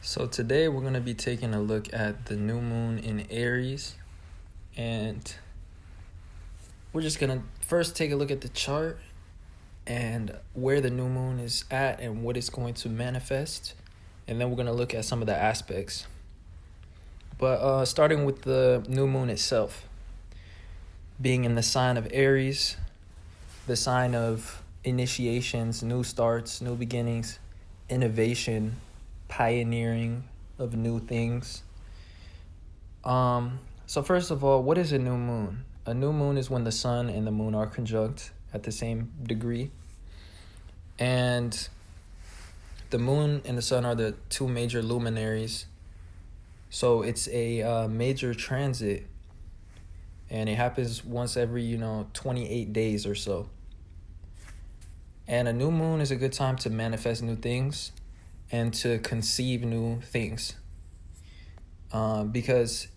So today we're going to be taking a look at the new moon in Aries, and we're just going to first take a look at the chart and where the new moon is at and what it's going to manifest, and then we're going to look at some of the aspects. But starting with the new moon itself, being in the sign of Aries, the sign of initiations, new starts, new beginnings, innovation, pioneering of new things. So first of all, what is a new moon? A new moon is when the sun and the moon are conjunct at the same degree. And the moon and the sun are the two major luminaries. So it's a major transit, and it happens once every 28 days or so. And a new moon is a good time to manifest new things and to conceive new things, because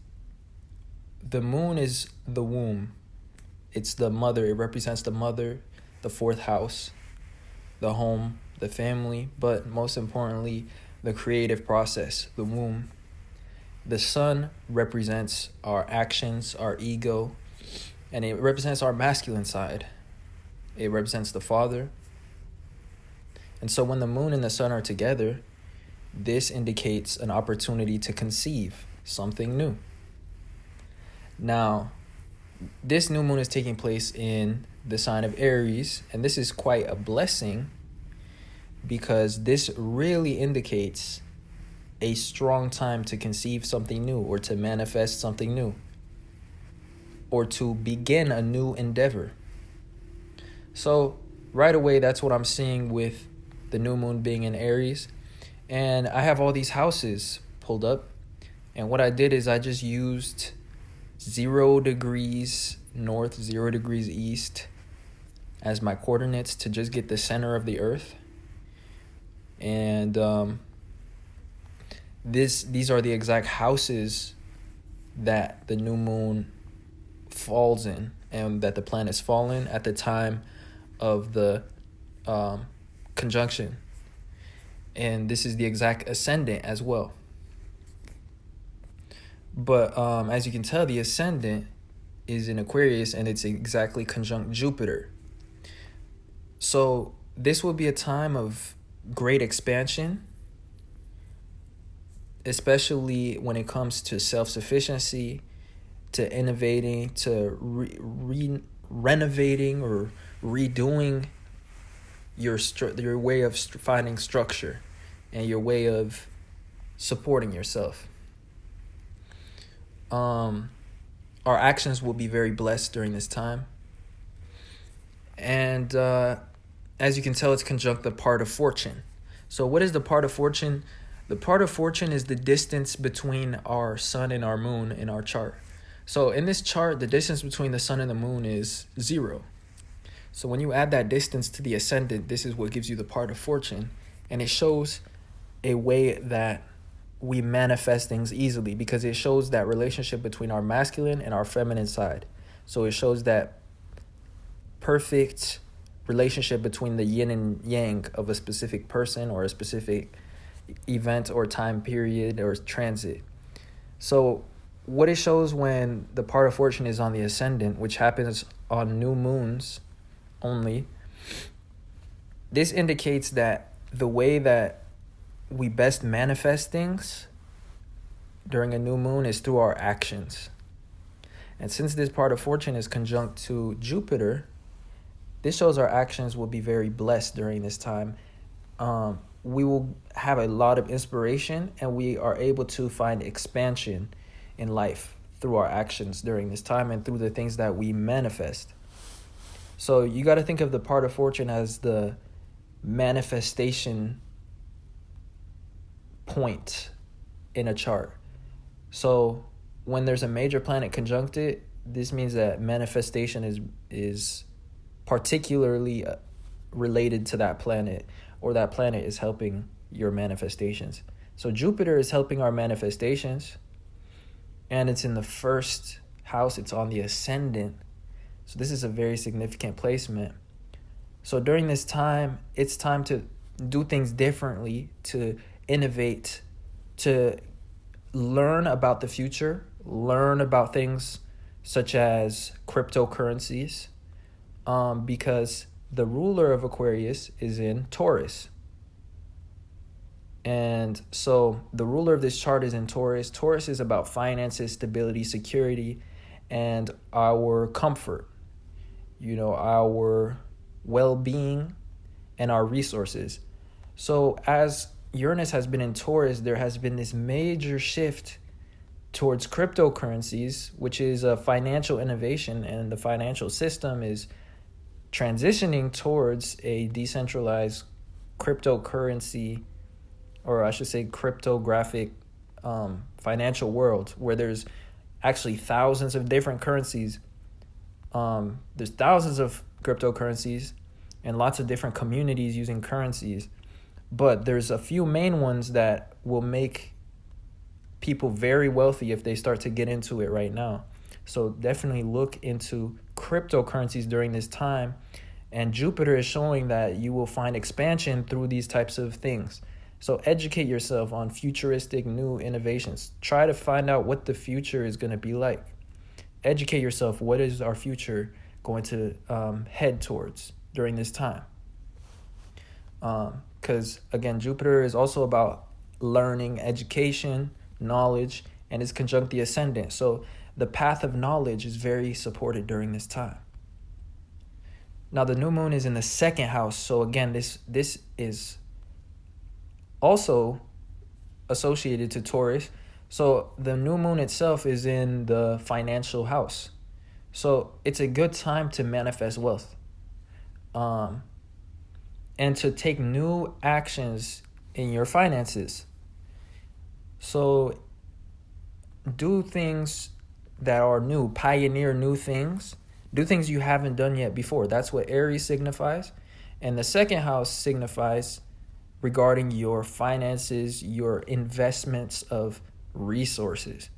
the moon is the womb. It's the mother. It represents the mother, the fourth house, the home, the family, but most importantly, the creative process, the womb. The sun represents our actions, our ego, and it represents our masculine side. It represents the father. And so when the moon and the sun are together, this indicates an opportunity to conceive something new. Now, this new moon is taking place in the sign of Aries, and this is quite a blessing because this really indicates a strong time to conceive something new or to manifest something new or to begin a new endeavor. So right away, that's what I'm seeing with the new moon being in Aries. And I have all these houses pulled up. And what I did is I just used 0 degrees north, 0 degrees east as my coordinates to just get the center of the earth. And these are the exact houses that the new moon falls in and that the planets fall in at the time of the conjunction. And this is the exact ascendant as well. But as you can tell, the ascendant is in Aquarius and it's exactly conjunct Jupiter. So this will be a time of great expansion, especially when it comes to self-sufficiency, to innovating, to renovating or redoing your way of finding structure and your way of supporting yourself. Our actions will be very blessed during this time. And as you can tell, it's conjunct the part of fortune. So what is the part of fortune? The part of fortune is the distance between our sun and our moon in our chart. So in this chart, the distance between the sun and the moon is 0. So when you add that distance to the ascendant, this is what gives you the part of fortune. And it shows a way that we manifest things easily because it shows that relationship between our masculine and our feminine side. So it shows that perfect relationship between the yin and yang of a specific person or a specific event or time period or transit. So what it shows when the part of fortune is on the ascendant, which happens on new moons only, this indicates that the way that we best manifest things during a new moon is through our actions. And since this part of fortune is conjunct to Jupiter, this shows our actions will be very blessed during this time. We will have a lot of inspiration and we are able to find expansion in life through our actions during this time and through the things that we manifest. So you got to think of the part of fortune as the manifestation point in a chart. So when there's a major planet conjunct it, this means that manifestation is particularly related to that planet, or that planet is helping your manifestations. So Jupiter is helping our manifestations, and it's in the first house. It's on the ascendant. So this is a very significant placement. So during this time, it's time to do things differently, to innovate, to learn about the future, learn about things such as cryptocurrencies, because the ruler of Aquarius is in Taurus. And so the ruler of this chart is in Taurus. Taurus is about finances, stability, security, and our comfort, our well-being and our resources. So as Uranus has been in Taurus, there has been this major shift towards cryptocurrencies, which is a financial innovation, and the financial system is transitioning towards a decentralized cryptocurrency, or I should say cryptographic financial world, where there's actually thousands of different currencies. There's thousands of cryptocurrencies and lots of different communities using currencies. But there's a few main ones that will make people very wealthy if they start to get into it right now. So definitely look into cryptocurrencies during this time. And Jupiter is showing that you will find expansion through these types of things. So educate yourself on futuristic new innovations. Try to find out what the future is going to be like. Educate yourself. What is our future going to head towards during this time? Because, again, Jupiter is also about learning, education, knowledge, and it's conjunct the ascendant. So the path of knowledge is very supported during this time. Now, the new moon is in the second house. So, again, this is also associated to Taurus. So the new moon itself is in the financial house. So it's a good time to manifest wealth. And to take new actions in your finances. So do things that are new, pioneer new things, do things you haven't done yet before. That's what Aries signifies. And the second house signifies regarding your finances, your investments of resources.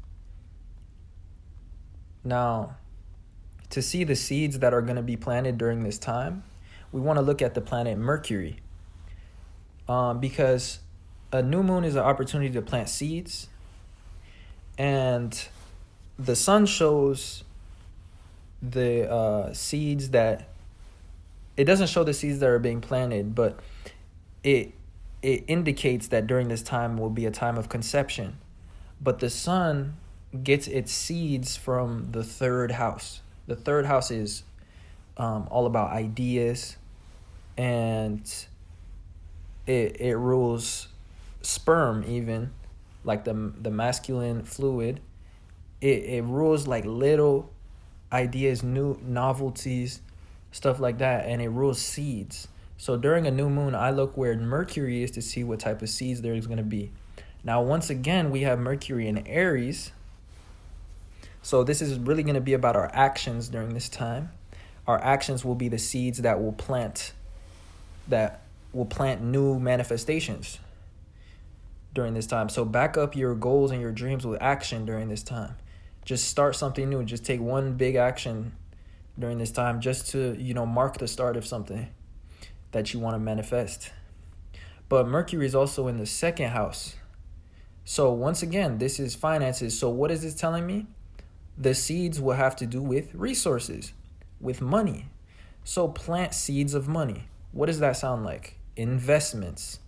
Now, to see the seeds that are going to be planted during this time, we want to look at the planet Mercury, because a new moon is an opportunity to plant seeds, and the sun shows the seeds that, it doesn't show the seeds that are being planted, but it indicates that during this time will be a time of conception. But the sun gets its seeds from the third house. The third house is all about ideas, and it rules sperm, even like the masculine fluid. It rules like little ideas, new novelties, stuff like that, and it rules seeds. So during a new moon, I look where Mercury is to see what type of seeds there is going to be. Now, once again, we have Mercury in Aries. So this is really going to be about our actions during this time. Our actions will be the seeds that will plant new manifestations during this time. So back up your goals and your dreams with action during this time. Just start something new. Just take one big action during this time, just to, mark the start of something that you want to manifest. But Mercury is also in the second house. So once again, this is finances. So what is this telling me? The seeds will have to do with resources, with money. So plant seeds of money. What does that sound like? Investments.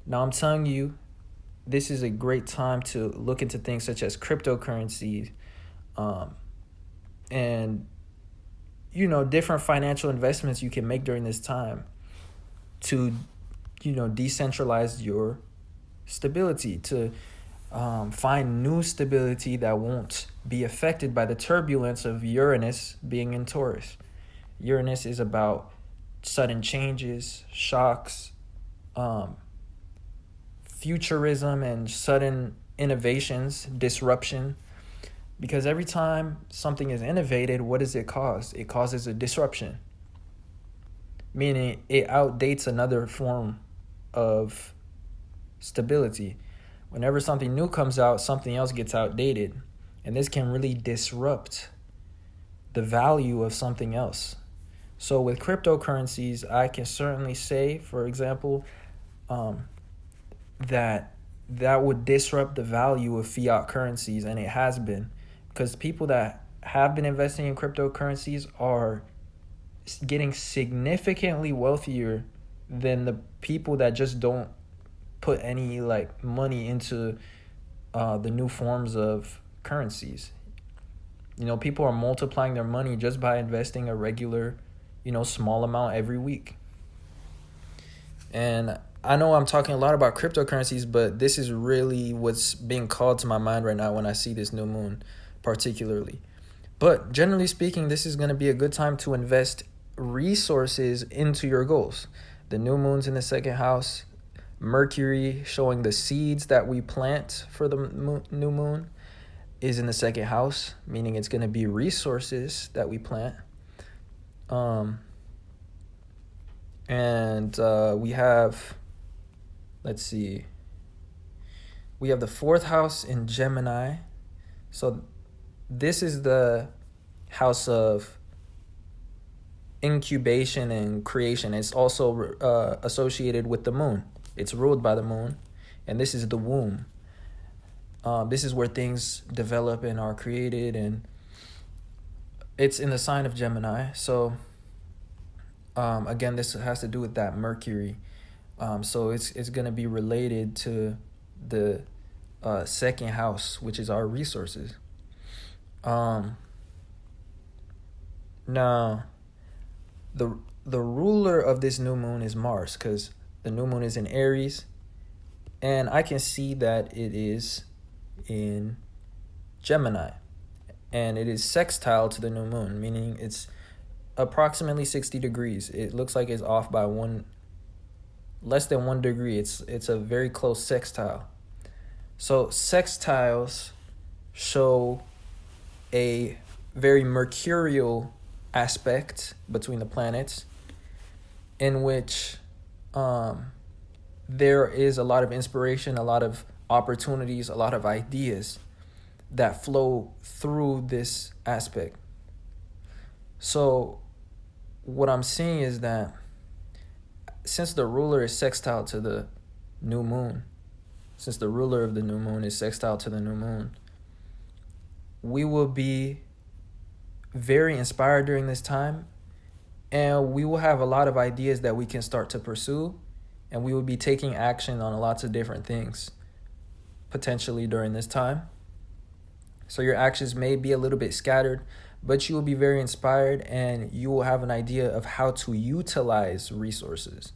Now I'm telling you, this is a great time to look into things such as cryptocurrencies, and different financial investments you can make during this time to decentralize your stability, to find new stability that won't be affected by the turbulence of Uranus being in Taurus. Uranus is about sudden changes, shocks, futurism, and sudden innovations, disruption. Because every time something is innovated, what does it cause? It causes a disruption, meaning it outdates another form of stability. Whenever something new comes out, something else gets outdated. And this can really disrupt the value of something else. So with cryptocurrencies, I can certainly say, for example, that that would disrupt the value of fiat currencies, and it has been, because people that have been investing in cryptocurrencies are getting significantly wealthier than the people that just don't put any like money into the new forms of currencies. People are multiplying their money just by investing a regular, small amount every week. And I know I'm talking a lot about cryptocurrencies, but this is really what's being called to my mind right now when I see this new moon particularly. But generally speaking, this is going to be a good time to invest resources into your goals. The new moon's in the second house. Mercury, showing the seeds that we plant for the new moon, is in the second house, meaning it's going to be resources that we plant. And we have, let's see, we have the fourth house in Gemini. So this is the house of incubation and creation. It's also associated with the moon. It's ruled by the moon, and this is the womb. This is where things develop and are created, and it's in the sign of Gemini. So again, this has to do with that Mercury. So it's going to be related to the second house, which is our resources. Now, the ruler of this new moon is Mars, because the new moon is in Aries, and I can see that it is in Gemini, and it is sextile to the new moon, meaning it's approximately 60 degrees. It looks like it's off by less than 1 degree. It's a very close sextile. So sextiles show a very mercurial aspect between the planets, in which there is a lot of inspiration, a lot of opportunities, a lot of ideas that flow through this aspect. So what I'm seeing is that since the ruler is sextile to the new moon, since the ruler of the new moon is sextile to the new moon, we will be very inspired during this time, and we will have a lot of ideas that we can start to pursue, and we will be taking action on lots of different things potentially during this time. So your actions may be a little bit scattered, but you will be very inspired, and you will have an idea of how to utilize resources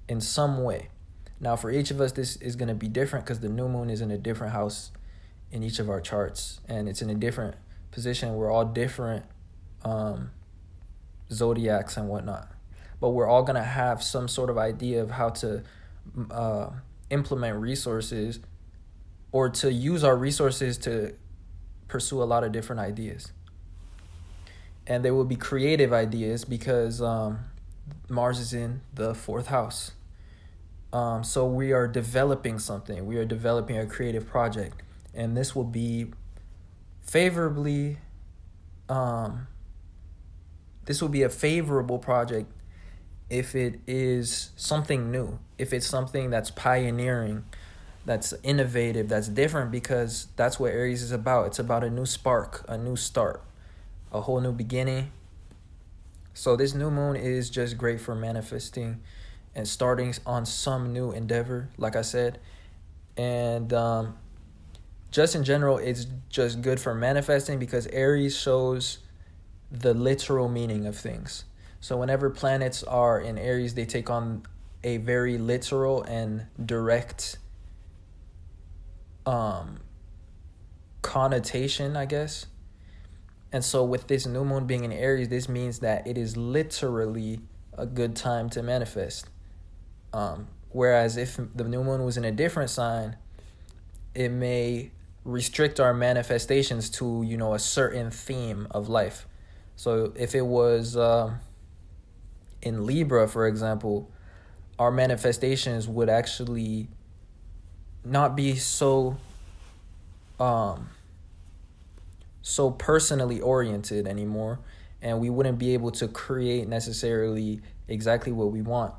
in some way. Now, for each of us, this is going to be different, because the new moon is in a different house in each of our charts, and it's in a different position. We're all different zodiacs and whatnot, but we're all going to have some sort of idea of how to implement resources, or to use our resources to pursue a lot of different ideas. And they will be creative ideas, because Mars is in the fourth house. So we are developing something. We are developing a creative project, and this will be favorably. This will be a favorable project if it is something new, if it's something that's pioneering, that's innovative, that's different, because that's what Aries is about. It's about a new spark, a new start, a whole new beginning. So this new moon is just great for manifesting and starting on some new endeavor, like I said. And just in general, it's just good for manifesting, because Aries shows the literal meaning of things. So whenever planets are in Aries, they take on a very literal and direct connotation, I guess. And so with this new moon being in Aries, this means that it is literally a good time to manifest. Whereas if the new moon was in a different sign, it may restrict our manifestations to, a certain theme of life. So if it was in Libra, for example, our manifestations would actually not be so personally oriented anymore, and we wouldn't be able to create necessarily exactly what we want.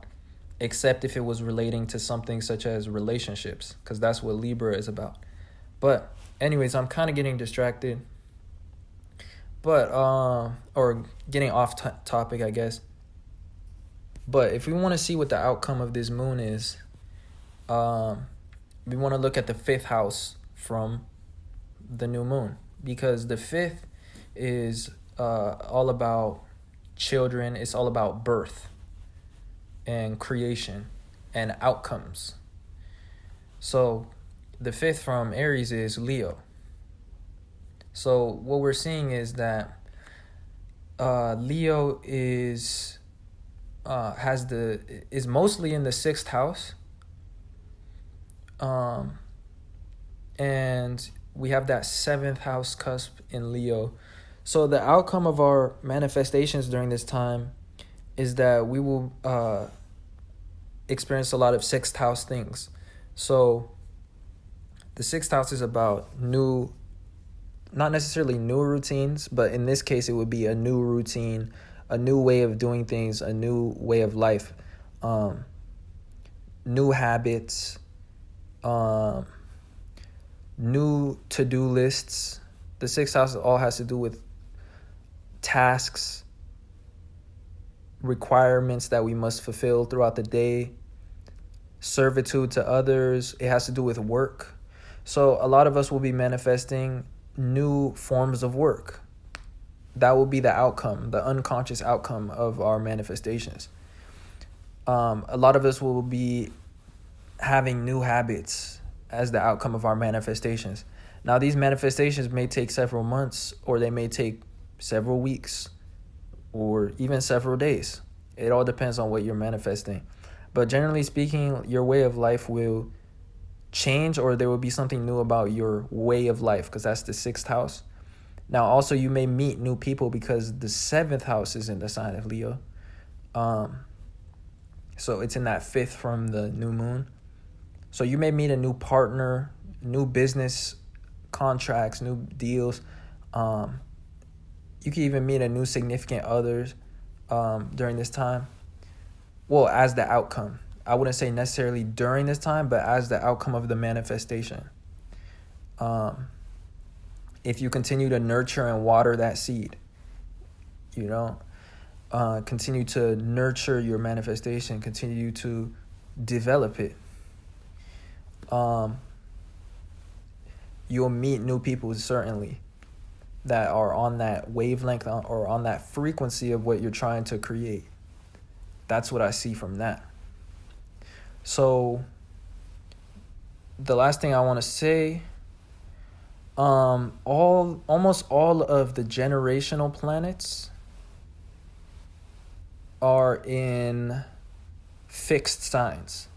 except if it was relating to something such as relationships, because that's what Libra is about. But anyways, I'm kind of getting distracted, but or getting off topic, I guess. But if we want to see what the outcome of this moon is, we want to look at the fifth house from the new moon, because the fifth is all about children. It's all about birth and creation and outcomes. So the fifth from Aries is Leo. So what we're seeing is that Leo is mostly in the sixth house, and we have that seventh house cusp in Leo. So the outcome of our manifestations during this time is that we will experience a lot of sixth house things. So the sixth house is about not necessarily new routines, but in this case, it would be a new routine, a new way of doing things, a new way of life, new habits, new to-do lists. The sixth house all has to do with tasks, requirements that we must fulfill throughout the day, servitude to others. It has to do with work. So a lot of us will be manifesting new forms of work. That will be the outcome, the unconscious outcome of our manifestations. A lot of us will be having new habits as the outcome of our manifestations. Now, these manifestations may take several months, or they may take several weeks, or even several days. It all depends on what you're manifesting. But generally speaking, your way of life will change, or there will be something new about your way of life, because that's the sixth house. Now, also, you may meet new people because the seventh house is in the sign of Leo. So it's in that fifth from the new moon. So you may meet a new partner, new business contracts, new deals. You can even meet a new significant others during this time. Well, as the outcome. I wouldn't say necessarily during this time, but as the outcome of the manifestation. If you continue to nurture and water that seed, continue to nurture your manifestation, continue to develop it. You'll meet new people, certainly, that are on that wavelength or on that frequency of what you're trying to create. That's what I see from that. So the last thing I want to say, almost all of the generational planets are in fixed signs.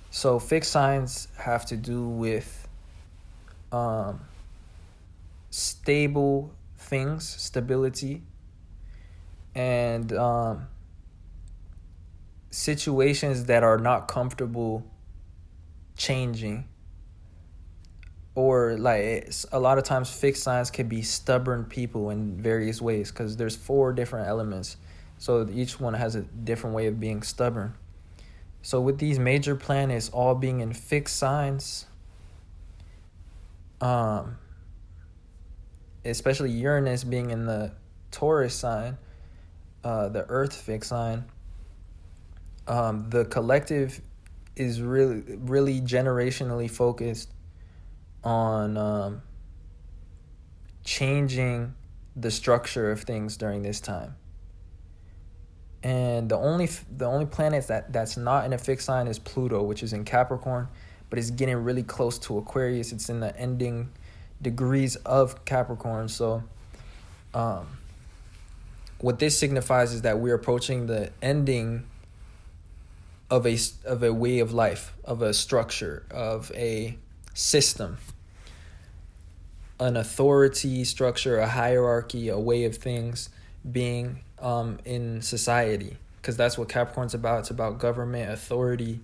So fixed signs have to do with stable things, stability, and situations that are not comfortable changing. Or a lot of times fixed signs can be stubborn people in various ways, because there's 4 different elements. So each one has a different way of being stubborn. So with these major planets all being in fixed signs, especially Uranus being in the Taurus sign, the Earth fixed sign, the collective is really generationally focused on changing the structure of things during this time. And the only planet that's not in a fixed sign is Pluto, which is in Capricorn, but it's getting really close to Aquarius. It's in the ending degrees of Capricorn. So what this signifies is that we're approaching the ending of a way of life, of a structure, of a system, an authority structure, a hierarchy, a way of things being in society, because that's what Capricorn's about. It's about government, authority,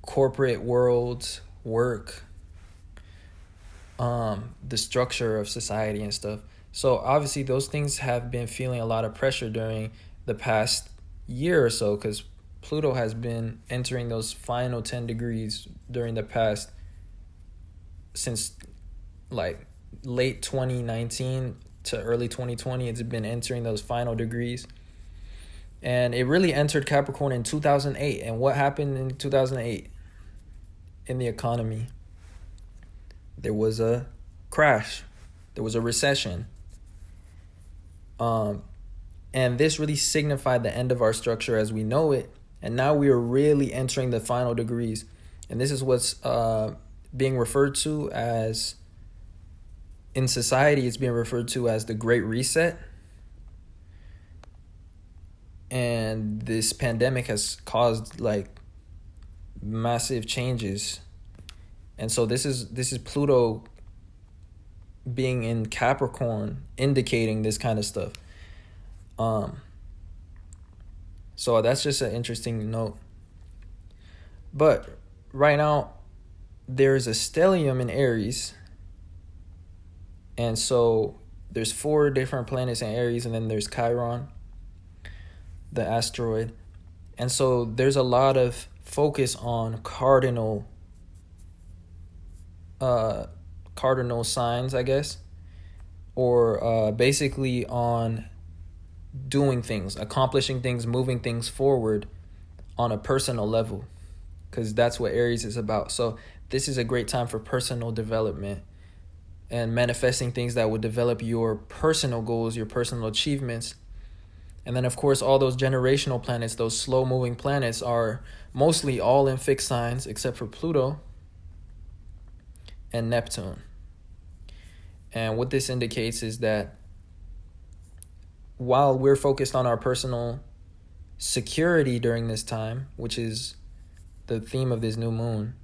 corporate world, work, the structure of society and stuff. So obviously those things have been feeling a lot of pressure during the past year or so, because Pluto has been entering those final 10 degrees during the past, since like late 2019 to early 2020. It's been entering those final degrees. And it really entered Capricorn in 2008. And what happened in 2008 in the economy? There was a crash. There was a recession. And this really signified the end of our structure as we know it. And now we are really entering the final degrees. And this is what's being referred to as, in society, it's being referred to as the Great Reset. And this pandemic has caused like massive changes. And so this is Pluto being in Capricorn, indicating this kind of stuff. So that's just an interesting note. But right now, there's a stellium in Aries. And so there's 4 different planets in Aries, and then there's Chiron, the asteroid. And so there's a lot of focus on cardinal signs, I guess, or basically on doing things, accomplishing things, moving things forward on a personal level, because that's what Aries is about. So this is a great time for personal development and manifesting things that would develop your personal goals, your personal achievements. And then, of course, all those generational planets, those slow-moving planets, are mostly all in fixed signs except for Pluto and Neptune. And what this indicates is that while we're focused on our personal security during this time, which is the theme of this new moon,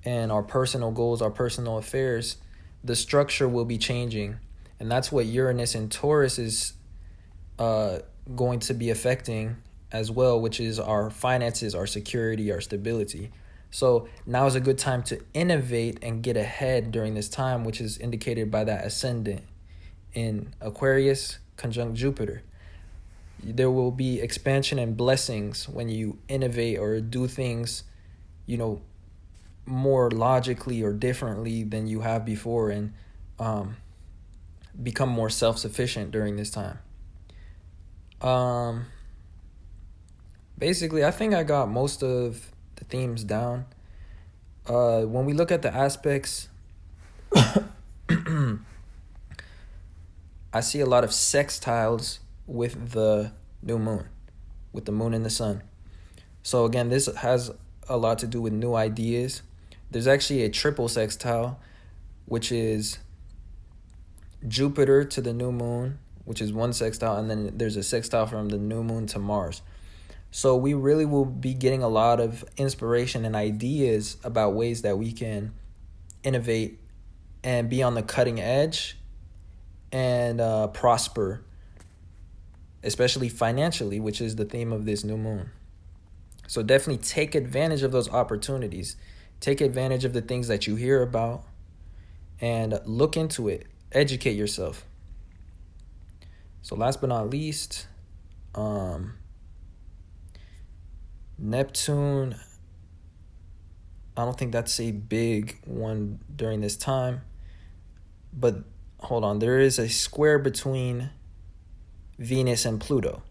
and our personal goals, our personal affairs, the structure will be changing. And that's what Uranus and Taurus is going to be affecting as well, which is our finances, our security, our stability. So now is a good time to innovate and get ahead during this time, which is indicated by that ascendant in Aquarius conjunct Jupiter. There will be expansion and blessings when you innovate or do things, more logically or differently than you have before, and become more self-sufficient during this time. Basically, I think I got most of the themes down. When we look at the aspects, I see a lot of sextiles with the new moon, with the moon and the sun. So again, this has a lot to do with new ideas. There's actually a triple sextile, which is Jupiter to the new moon, which is one sextile, and then there's a sextile from the new moon to Mars. So we really will be getting a lot of inspiration and ideas about ways that we can innovate and be on the cutting edge and prosper, especially financially, which is the theme of this new moon. So definitely take advantage of those opportunities. Take advantage of the things that you hear about and look into it. Educate yourself. So last but not least, Neptune, I don't think that's a big one during this time. But hold on, there is a square between Venus and Pluto.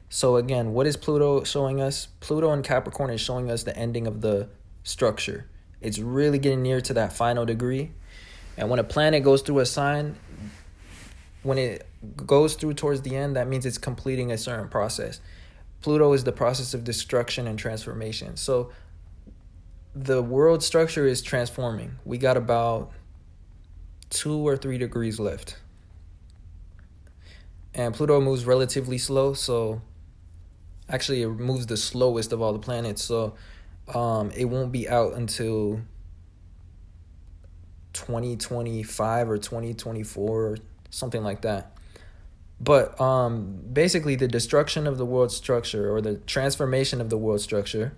So again, what is Pluto showing us? Pluto in Capricorn is showing us the ending of the structure. It's really getting near to that final degree. And when a planet goes through a sign, when it goes through towards the end, that means it's completing a certain process. Pluto is the process of destruction and transformation. So the world structure is transforming. We got about 2 or 3 degrees left. And Pluto moves relatively slow, so actually it moves the slowest of all the planets. So it won't be out until 2025 or 2024, something like that. But basically the destruction of the world structure, or the transformation of the world structure,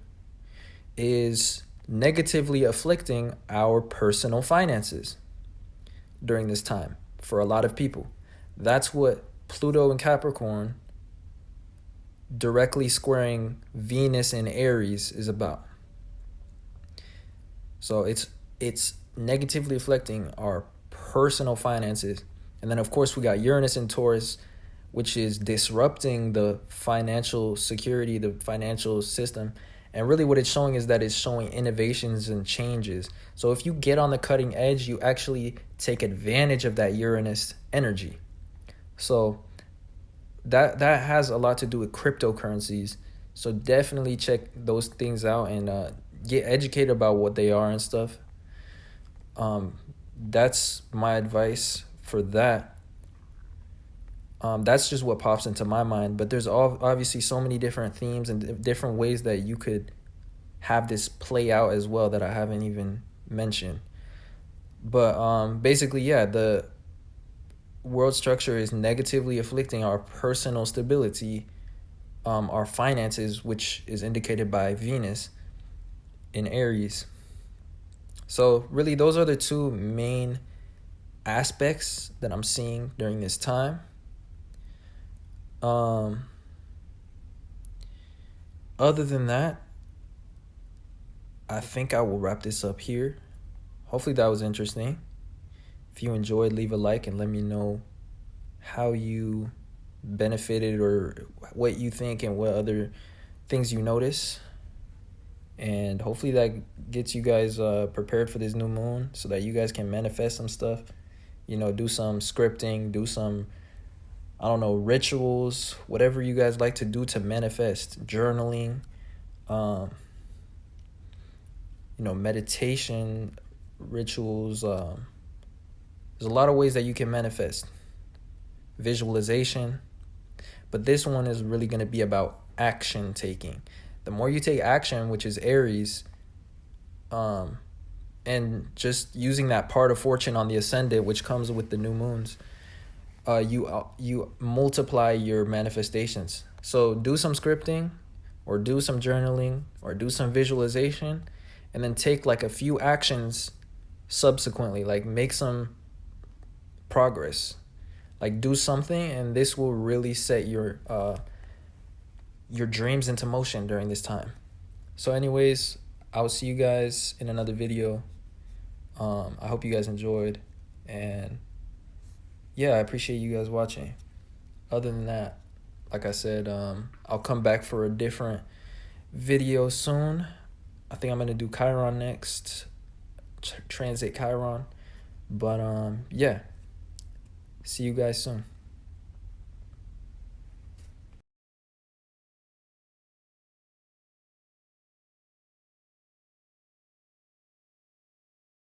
is negatively afflicting our personal finances during this time for a lot of people. That's what Pluto and Capricorn directly squaring Venus in Aries is about. So it's negatively affecting our personal finances. And then of course we got Uranus in Taurus, which is disrupting the financial security, the financial system. And really what it's showing is that it's showing innovations and changes. So if you get on the cutting edge, you actually take advantage of that Uranus energy. So that has a lot to do with cryptocurrencies. So definitely check those things out and get educated about what they are and stuff. That's my advice for that. That's just what pops into my mind. But there's obviously so many different themes and different ways that you could have this play out as well that I haven't even mentioned. But basically, yeah, the world structure is negatively afflicting our personal stability, our finances, which is indicated by Venus in Aries. So really, those are the two main aspects that I'm seeing during this time. Other than that, I think I will wrap this up here. Hopefully that was interesting. If you enjoyed, leave a like and let me know how you benefited or what you think and what other things you notice. And hopefully that gets you guys prepared for this new moon so that you guys can manifest some stuff. You know, do some scripting, do some, I don't know, rituals, whatever you guys like to do to manifest. Journaling, meditation, rituals. There's a lot of ways that you can manifest. Visualization. But this one is really going to be about action taking. The more you take action, which is Aries, and just using that part of fortune on the ascendant, which comes with the new moons, you multiply your manifestations. So do some scripting, or do some journaling, or do some visualization, and then take like a few actions subsequently, like make some progress, like do something, and this will really set your dreams into motion during this time. So anyways, I will see you guys in another video. I hope you guys enjoyed, and yeah, I appreciate you guys watching. Other than that, like I said, I'll come back for a different video soon. I think I'm gonna do Chiron next, transit Chiron. But yeah, see you guys soon.